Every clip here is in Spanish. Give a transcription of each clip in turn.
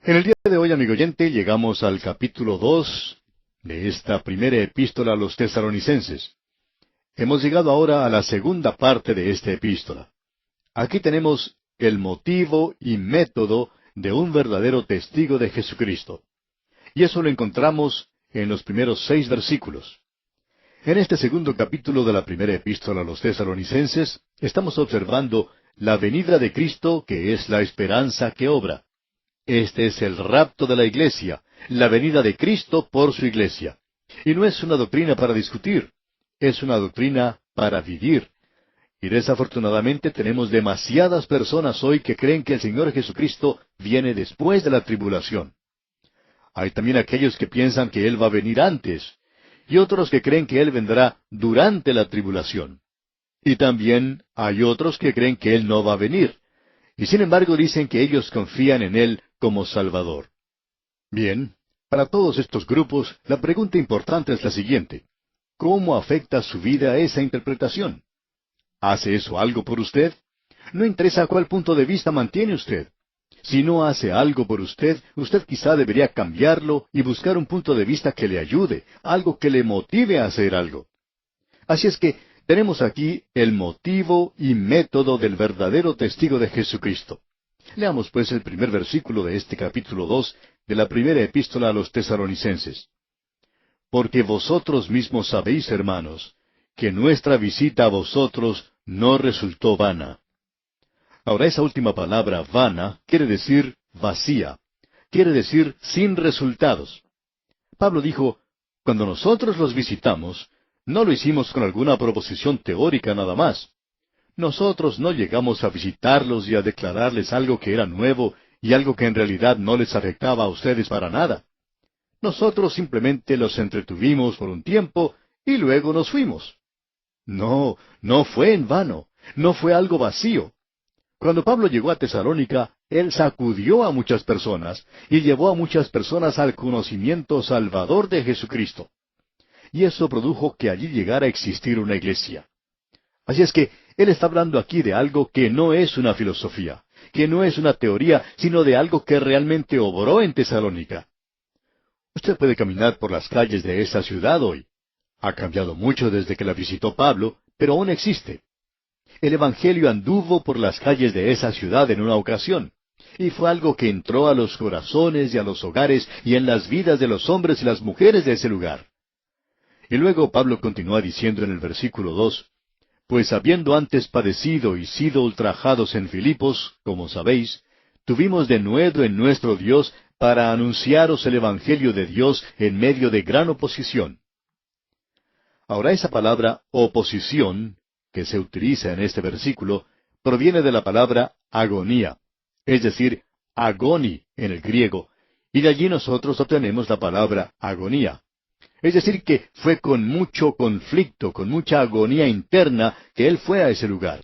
En el día de hoy, amigo oyente, llegamos al capítulo 2 de esta primera epístola a los tesalonicenses. Hemos llegado ahora a la segunda parte de esta epístola. Aquí tenemos el motivo y método de un verdadero testigo de Jesucristo. Y eso lo encontramos en los primeros 6 versículos. En este segundo capítulo de la primera epístola a los tesalonicenses, estamos observando la venida de Cristo, que es la esperanza que obra. Este es el rapto de la iglesia, la venida de Cristo por su iglesia. Y no es una doctrina para discutir, es una doctrina para vivir. Y desafortunadamente tenemos demasiadas personas hoy que creen que el Señor Jesucristo viene después de la tribulación. Hay también aquellos que piensan que Él va a venir antes, y otros que creen que Él vendrá durante la tribulación. Y también hay otros que creen que Él no va a venir, y sin embargo dicen que ellos confían en Él como Salvador. Bien, para todos estos grupos, la pregunta importante es la siguiente: ¿cómo afecta su vida esa interpretación? ¿Hace eso algo por usted? No interesa cuál punto de vista mantiene usted. Si no hace algo por usted, usted quizá debería cambiarlo y buscar un punto de vista que le ayude, algo que le motive a hacer algo. Así es que tenemos aquí el motivo y método del verdadero testigo de Jesucristo. Leamos pues el primer versículo de este capítulo 2 de la primera epístola a los tesalonicenses. Porque vosotros mismos sabéis, hermanos, que nuestra visita a vosotros no resultó vana. Ahora, esa última palabra, vana, quiere decir vacía, quiere decir sin resultados. Pablo dijo, cuando nosotros los visitamos, no lo hicimos con alguna proposición teórica nada más. Nosotros no llegamos a visitarlos y a declararles algo que era nuevo y algo que en realidad no les afectaba a ustedes para nada. Nosotros simplemente los entretuvimos por un tiempo y luego nos fuimos. No, no fue en vano, no fue algo vacío. Cuando Pablo llegó a Tesalónica, él sacudió a muchas personas y llevó a muchas personas al conocimiento salvador de Jesucristo. Y eso produjo que allí llegara a existir una iglesia. Así es que él está hablando aquí de algo que no es una filosofía, que no es una teoría, sino de algo que realmente obró en Tesalónica. Usted puede caminar por las calles de esa ciudad hoy. Ha cambiado mucho desde que la visitó Pablo, pero aún existe. El Evangelio anduvo por las calles de esa ciudad en una ocasión, y fue algo que entró a los corazones y a los hogares y en las vidas de los hombres y las mujeres de ese lugar. Y luego Pablo continúa diciendo en el versículo 2, pues habiendo antes padecido y sido ultrajados en Filipos, como sabéis, tuvimos denuedo en nuestro Dios para anunciaros el Evangelio de Dios en medio de gran oposición. Ahora esa palabra oposición, que se utiliza en este versículo, proviene de la palabra agonía, es decir, agoni en el griego, y de allí nosotros obtenemos la palabra agonía. Es decir, que fue con mucho conflicto, con mucha agonía interna, que él fue a ese lugar.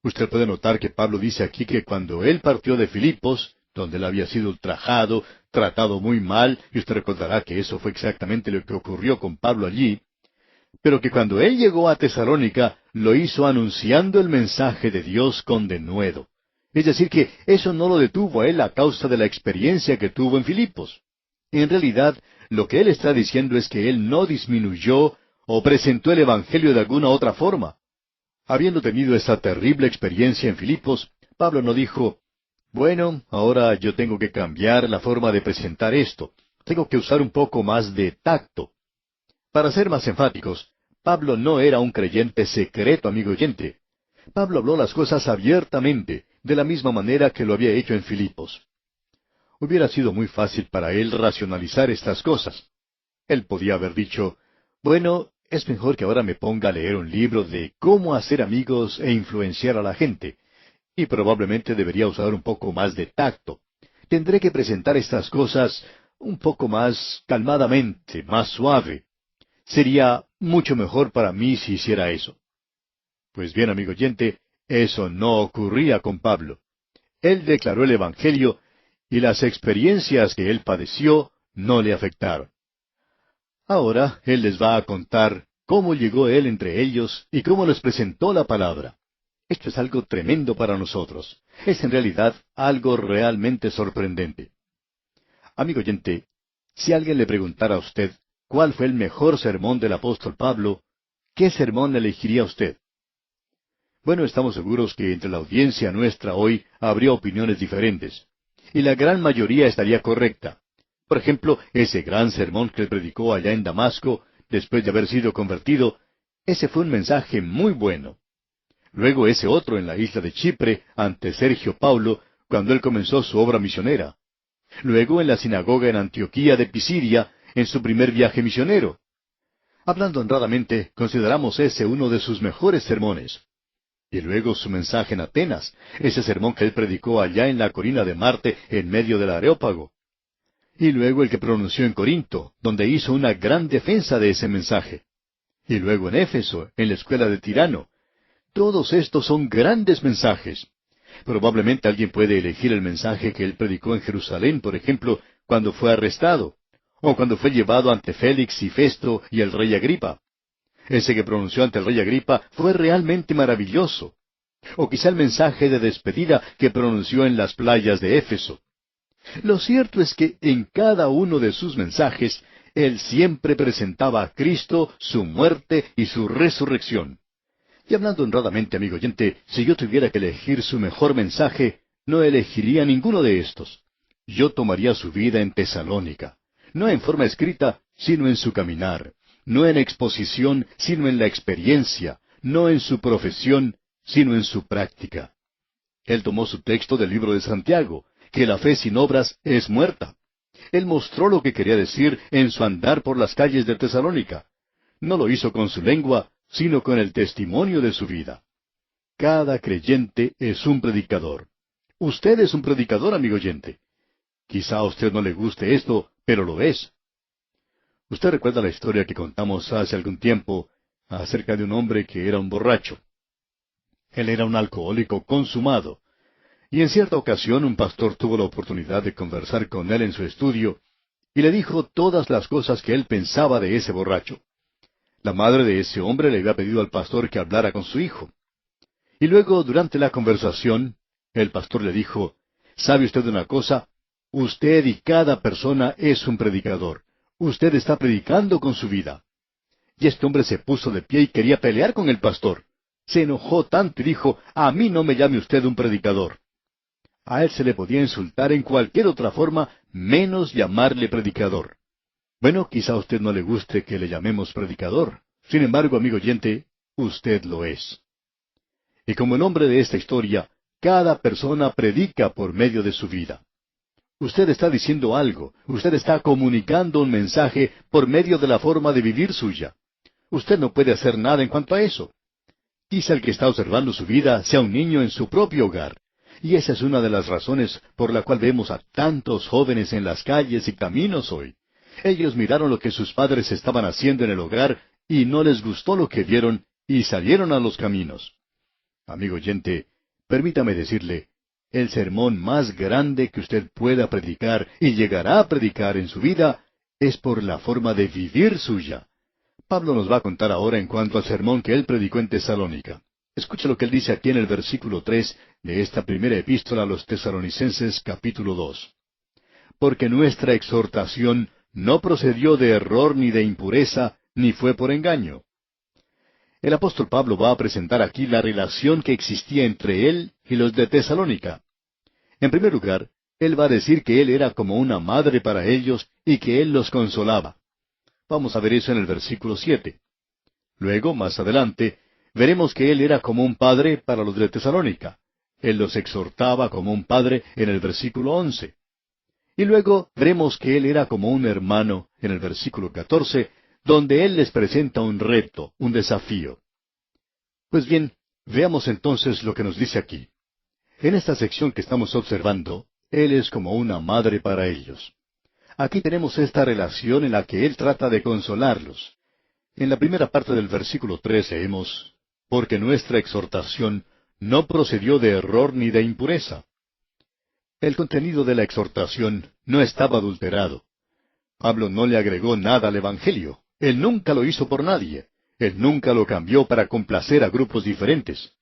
Usted puede notar que Pablo dice aquí que cuando él partió de Filipos, donde él había sido ultrajado, tratado muy mal, y usted recordará que eso fue exactamente lo que ocurrió con Pablo allí, pero que cuando él llegó a Tesalónica, lo hizo anunciando el mensaje de Dios con denuedo. Es decir, que eso no lo detuvo a él a causa de la experiencia que tuvo en Filipos. En realidad, lo que él está diciendo es que él no disminuyó o presentó el Evangelio de alguna otra forma. Habiendo tenido esa terrible experiencia en Filipos, Pablo no dijo, bueno, ahora yo tengo que cambiar la forma de presentar esto. Tengo que usar un poco más de tacto. Para ser más enfáticos, Pablo no era un creyente secreto, amigo oyente. Pablo habló las cosas abiertamente, de la misma manera que lo había hecho en Filipos. Hubiera sido muy fácil para él racionalizar estas cosas. Él podía haber dicho, bueno, es mejor que ahora me ponga a leer un libro de cómo hacer amigos e influenciar a la gente, y probablemente debería usar un poco más de tacto. Tendré que presentar estas cosas un poco más calmadamente, más suave. Sería mucho mejor para mí si hiciera eso. Pues bien, amigo oyente, eso no ocurría con Pablo. Él declaró el Evangelio y las experiencias que él padeció no le afectaron. Ahora él les va a contar cómo llegó él entre ellos y cómo les presentó la palabra. Esto es algo tremendo para nosotros. Es en realidad algo realmente sorprendente. Amigo oyente, si alguien le preguntara a usted cuál fue el mejor sermón del apóstol Pablo, ¿qué sermón elegiría usted? Bueno, estamos seguros que entre la audiencia nuestra hoy habría opiniones diferentes, y la gran mayoría estaría correcta. Por ejemplo, ese gran sermón que él predicó allá en Damasco, después de haber sido convertido, ese fue un mensaje muy bueno. Luego ese otro en la isla de Chipre, ante Sergio Paulo, cuando él comenzó su obra misionera. Luego en la sinagoga en Antioquía de Pisidia, en su primer viaje misionero. Hablando honradamente, consideramos ese uno de sus mejores sermones. Y luego su mensaje en Atenas, ese sermón que él predicó allá en la colina de Marte, en medio del Areópago. Y luego el que pronunció en Corinto, donde hizo una gran defensa de ese mensaje. Y luego en Éfeso, en la escuela de Tirano. Todos estos son grandes mensajes. Probablemente alguien puede elegir el mensaje que él predicó en Jerusalén, por ejemplo, cuando fue arrestado, o cuando fue llevado ante Félix y Festo y el rey Agripa. Ese que pronunció ante el rey Agripa fue realmente maravilloso. O quizá el mensaje de despedida que pronunció en las playas de Éfeso. Lo cierto es que en cada uno de sus mensajes, él siempre presentaba a Cristo, su muerte y su resurrección. Y hablando honradamente, amigo oyente, si yo tuviera que elegir su mejor mensaje, no elegiría ninguno de estos. Yo tomaría su vida en Tesalónica, no en forma escrita, sino en su caminar, no en exposición, sino en la experiencia, no en su profesión, sino en su práctica. Él tomó su texto del libro de Santiago, que la fe sin obras es muerta. Él mostró lo que quería decir en su andar por las calles de Tesalónica. No lo hizo con su lengua, sino con el testimonio de su vida. Cada creyente es un predicador. Usted es un predicador, amigo oyente. Quizá a usted no le guste esto, pero lo es. Usted recuerda la historia que contamos hace algún tiempo acerca de un hombre que era un borracho. Él era un alcohólico consumado. Y en cierta ocasión un pastor tuvo la oportunidad de conversar con él en su estudio y le dijo todas las cosas que él pensaba de ese borracho. La madre de ese hombre le había pedido al pastor que hablara con su hijo. Y luego, durante la conversación, el pastor le dijo, ¿sabe usted una cosa? Usted y cada persona es un predicador. Usted está predicando con su vida. Y este hombre se puso de pie y quería pelear con el pastor. Se enojó tanto y dijo, a mí no me llame usted un predicador. A él se le podía insultar en cualquier otra forma, menos llamarle predicador. Bueno, quizá a usted no le guste que le llamemos predicador. Sin embargo, amigo oyente, usted lo es. Y como el hombre de esta historia, cada persona predica por medio de su vida. Usted está diciendo algo, usted está comunicando un mensaje por medio de la forma de vivir suya. Usted no puede hacer nada en cuanto a eso. Quizá el que está observando su vida sea un niño en su propio hogar. Y esa es una de las razones por la cual vemos a tantos jóvenes en las calles y caminos hoy. Ellos miraron lo que sus padres estaban haciendo en el hogar y no les gustó lo que vieron y salieron a los caminos. Amigo oyente, permítame decirle, el sermón más grande que usted pueda predicar y llegará a predicar en su vida es por la forma de vivir suya. Pablo nos va a contar ahora en cuanto al sermón que él predicó en Tesalónica. Escuche lo que él dice aquí en el versículo 3 de esta primera epístola a los Tesalonicenses, capítulo 2. Porque nuestra exhortación no procedió de error ni de impureza, ni fue por engaño. El apóstol Pablo va a presentar aquí la relación que existía entre él y los de Tesalónica. En primer lugar, él va a decir que él era como una madre para ellos y que él los consolaba. Vamos a ver eso en el versículo 7. Luego, más adelante, veremos que él era como un padre para los de Tesalónica. Él los exhortaba como un padre en el versículo 11. Y luego veremos que él era como un hermano en el versículo 14, donde él les presenta un reto, un desafío. Pues bien, veamos entonces lo que nos dice aquí. En esta sección que estamos observando, él es como una madre para ellos. Aquí tenemos esta relación en la que él trata de consolarlos. En la primera parte del versículo 3 leemos, porque nuestra exhortación no procedió de error ni de impureza. El contenido de la exhortación no estaba adulterado. Pablo no le agregó nada al Evangelio. Él nunca lo hizo por nadie. Él nunca lo cambió para complacer a grupos diferentes.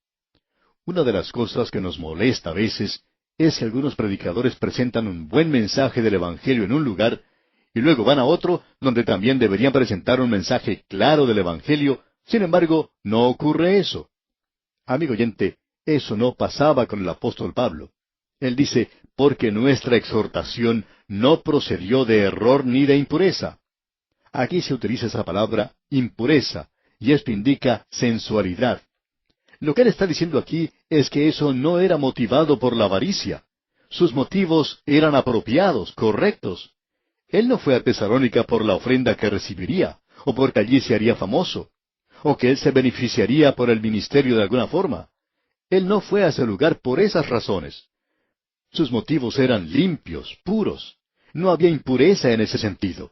Una de las cosas que nos molesta a veces es que algunos predicadores presentan un buen mensaje del Evangelio en un lugar, y luego van a otro donde también deberían presentar un mensaje claro del Evangelio. Sin embargo, no ocurre eso. Amigo oyente, eso no pasaba con el apóstol Pablo. Él dice, porque nuestra exhortación no procedió de error ni de impureza. Aquí se utiliza esa palabra impureza, y esto indica sensualidad. Lo que él está diciendo aquí es que eso no era motivado por la avaricia. Sus motivos eran apropiados, correctos. Él no fue a Tesalónica por la ofrenda que recibiría, o porque allí se haría famoso, o que él se beneficiaría por el ministerio de alguna forma. Él no fue a ese lugar por esas razones. Sus motivos eran limpios, puros. No había impureza en ese sentido.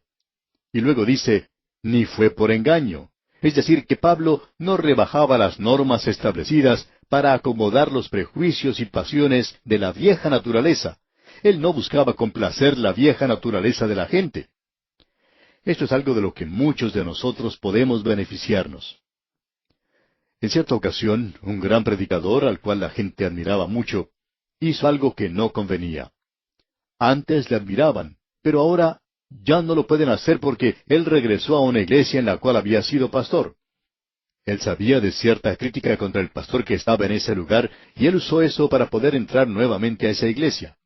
Y luego dice, ni fue por engaño. Es decir, que Pablo no rebajaba las normas establecidas para acomodar los prejuicios y pasiones de la vieja naturaleza. Él no buscaba complacer la vieja naturaleza de la gente. Esto es algo de lo que muchos de nosotros podemos beneficiarnos. En cierta ocasión, un gran predicador, al cual la gente admiraba mucho, hizo algo que no convenía. Antes le admiraban, pero ahora ya no lo pueden hacer porque él regresó a una iglesia en la cual había sido pastor. Él sabía de cierta crítica contra el pastor que estaba en ese lugar, y él usó eso para poder entrar nuevamente a esa iglesia.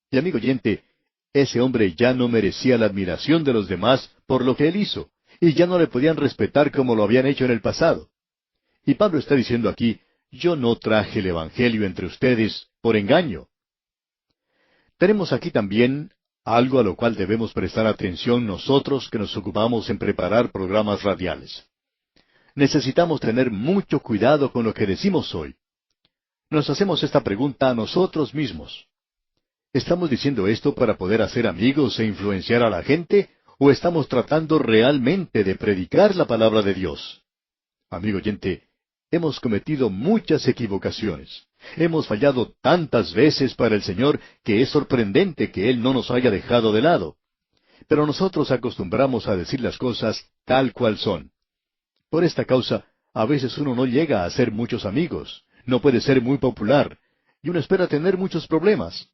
Y amigo oyente, ese hombre ya no merecía la admiración de los demás por lo que él hizo, y ya no le podían respetar como lo habían hecho en el pasado. Y Pablo está diciendo aquí, yo no traje el Evangelio entre ustedes por engaño. Tenemos aquí también algo a lo cual debemos prestar atención nosotros que nos ocupamos en preparar programas radiales. Necesitamos tener mucho cuidado con lo que decimos hoy. Nos hacemos esta pregunta a nosotros mismos. ¿Estamos diciendo esto para poder hacer amigos e influenciar a la gente, o estamos tratando realmente de predicar la palabra de Dios? Amigo oyente, hemos cometido muchas equivocaciones. Hemos fallado tantas veces para el Señor que es sorprendente que Él no nos haya dejado de lado. Pero nosotros acostumbramos a decir las cosas tal cual son. Por esta causa, a veces uno no llega a hacer muchos amigos, no puede ser muy popular, y uno espera tener muchos problemas.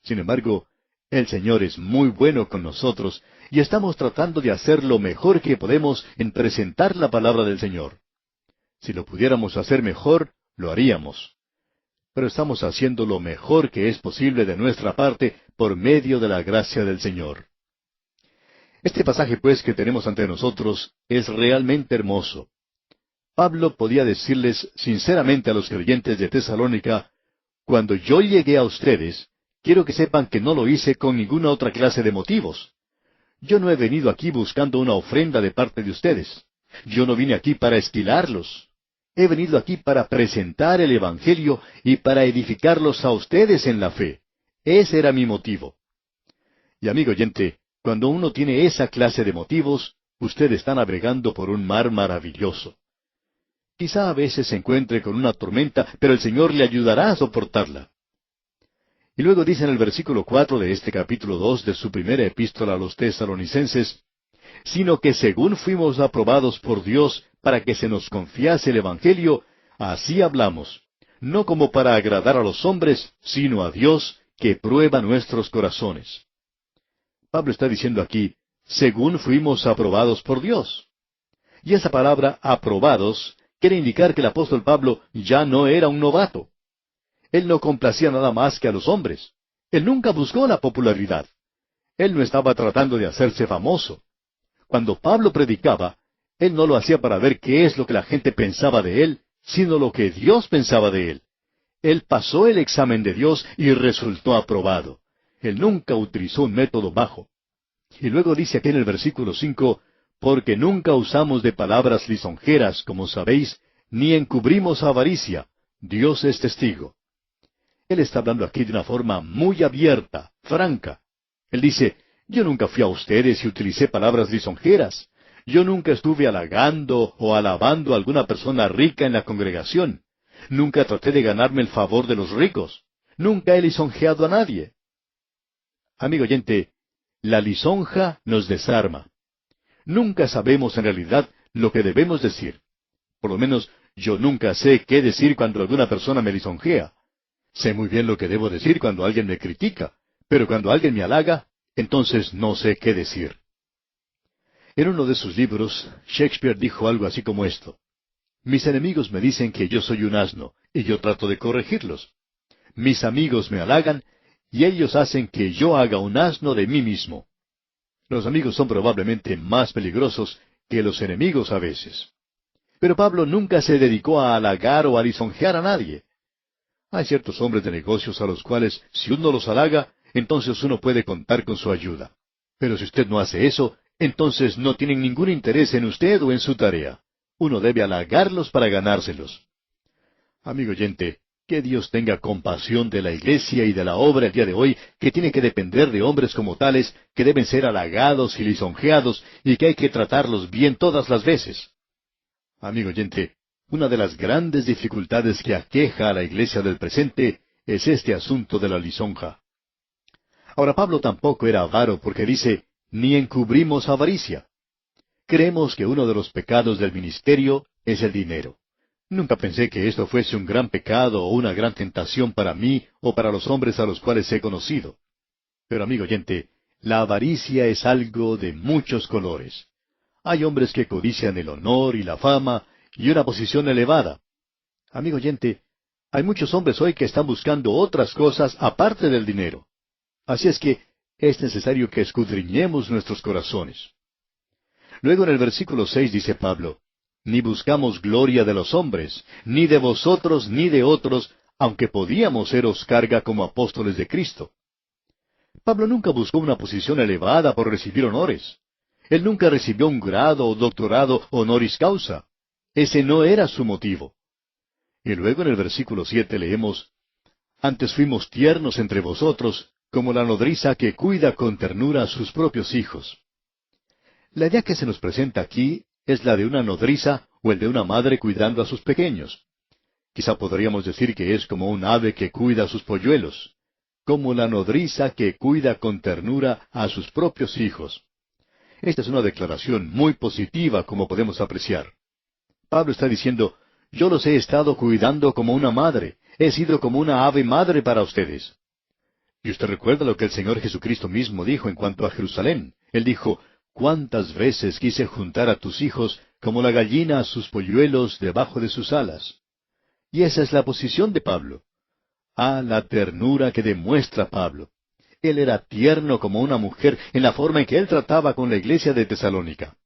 Sin embargo, el Señor es muy bueno con nosotros, y estamos tratando de hacer lo mejor que podemos en presentar la palabra del Señor. Si lo pudiéramos hacer mejor, lo haríamos. Pero estamos haciendo lo mejor que es posible de nuestra parte por medio de la gracia del Señor. Este pasaje, pues, que tenemos ante nosotros es realmente hermoso. Pablo podía decirles sinceramente a los creyentes de Tesalónica, cuando yo llegué a ustedes, quiero que sepan que no lo hice con ninguna otra clase de motivos. Yo no he venido aquí buscando una ofrenda de parte de ustedes. Yo no vine aquí para esquilarlos. He venido aquí para presentar el Evangelio y para edificarlos a ustedes en la fe. Ese era mi motivo. Y amigo oyente, cuando uno tiene esa clase de motivos, usted está navegando por un mar maravilloso. Quizá a veces se encuentre con una tormenta, pero el Señor le ayudará a soportarla. Y luego dice en el versículo 4 de este capítulo 2 de su primera epístola a los tesalonicenses, sino que según fuimos aprobados por Dios para que se nos confiase el Evangelio, así hablamos, no como para agradar a los hombres, sino a Dios, que prueba nuestros corazones. Pablo está diciendo aquí, según fuimos aprobados por Dios. Y esa palabra aprobados quiere indicar que el apóstol Pablo ya no era un novato. Él no complacía nada más que a los hombres. Él nunca buscó la popularidad. Él no estaba tratando de hacerse famoso. Cuando Pablo predicaba, él no lo hacía para ver qué es lo que la gente pensaba de él, sino lo que Dios pensaba de él. Él pasó el examen de Dios y resultó aprobado. Él nunca utilizó un método bajo. Y luego dice aquí en el versículo 5, porque nunca usamos de palabras lisonjeras, como sabéis, ni encubrimos avaricia. Dios es testigo. Él está hablando aquí de una forma muy abierta, franca. Él dice, yo nunca fui a ustedes y utilicé palabras lisonjeras. Yo nunca estuve halagando o alabando a alguna persona rica en la congregación. Nunca traté de ganarme el favor de los ricos. Nunca he lisonjeado a nadie. Amigo oyente, la lisonja nos desarma. Nunca sabemos en realidad lo que debemos decir. Por lo menos yo nunca sé qué decir cuando alguna persona me lisonjea. Sé muy bien lo que debo decir cuando alguien me critica, pero cuando alguien me halaga, entonces no sé qué decir. En uno de sus libros, Shakespeare dijo algo así como esto: Mis enemigos me dicen que yo soy un asno, y yo trato de corregirlos. Mis amigos me halagan, y ellos hacen que yo haga un asno de mí mismo. Los amigos son probablemente más peligrosos que los enemigos a veces. Pero Pablo nunca se dedicó a halagar o a lisonjear a nadie. Hay ciertos hombres de negocios a los cuales, si uno los halaga, entonces uno puede contar con su ayuda. Pero si usted no hace eso, entonces no tienen ningún interés en usted o en su tarea. Uno debe halagarlos para ganárselos. Amigo oyente, que Dios tenga compasión de la iglesia y de la obra el día de hoy, que tiene que depender de hombres como tales, que deben ser halagados y lisonjeados, y que hay que tratarlos bien todas las veces. Amigo oyente, una de las grandes dificultades que aqueja a la iglesia del presente es este asunto de la lisonja. Ahora, Pablo tampoco era avaro porque dice, ni encubrimos avaricia. Creemos que uno de los pecados del ministerio es el dinero. Nunca pensé que esto fuese un gran pecado o una gran tentación para mí o para los hombres a los cuales he conocido. Pero, amigo oyente, la avaricia es algo de muchos colores. Hay hombres que codician el honor y la fama y una posición elevada. Amigo oyente, hay muchos hombres hoy que están buscando otras cosas aparte del dinero. Así es que es necesario que escudriñemos nuestros corazones. Luego en el versículo 6 dice Pablo, ni buscamos gloria de los hombres, ni de vosotros ni de otros, aunque podíamos seros carga como apóstoles de Cristo. Pablo nunca buscó una posición elevada por recibir honores. Él nunca recibió un grado o doctorado honoris causa. Ese no era su motivo. Y luego en el versículo 7 leemos, antes fuimos tiernos entre vosotros, como la nodriza que cuida con ternura a sus propios hijos. La idea que se nos presenta aquí es la de una nodriza o el de una madre cuidando a sus pequeños. Quizá podríamos decir que es como un ave que cuida a sus polluelos, como la nodriza que cuida con ternura a sus propios hijos. Esta es una declaración muy positiva, como podemos apreciar. Pablo está diciendo, yo los he estado cuidando como una madre, he sido como una ave madre para ustedes. Y usted recuerda lo que el Señor Jesucristo mismo dijo en cuanto a Jerusalén. Él dijo, ¿cuántas veces quise juntar a tus hijos como la gallina a sus polluelos debajo de sus alas? Y esa es la posición de Pablo. Ah, la ternura que demuestra Pablo. Él era tierno como una mujer en la forma en que él trataba con la iglesia de Tesalónica.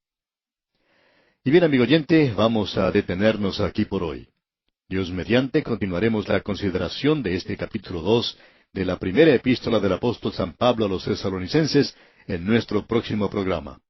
Y bien, amigo oyente, vamos a detenernos aquí por hoy. Dios mediante continuaremos la consideración de este capítulo 2 de la primera epístola del apóstol San Pablo a los tesalonicenses en nuestro próximo programa.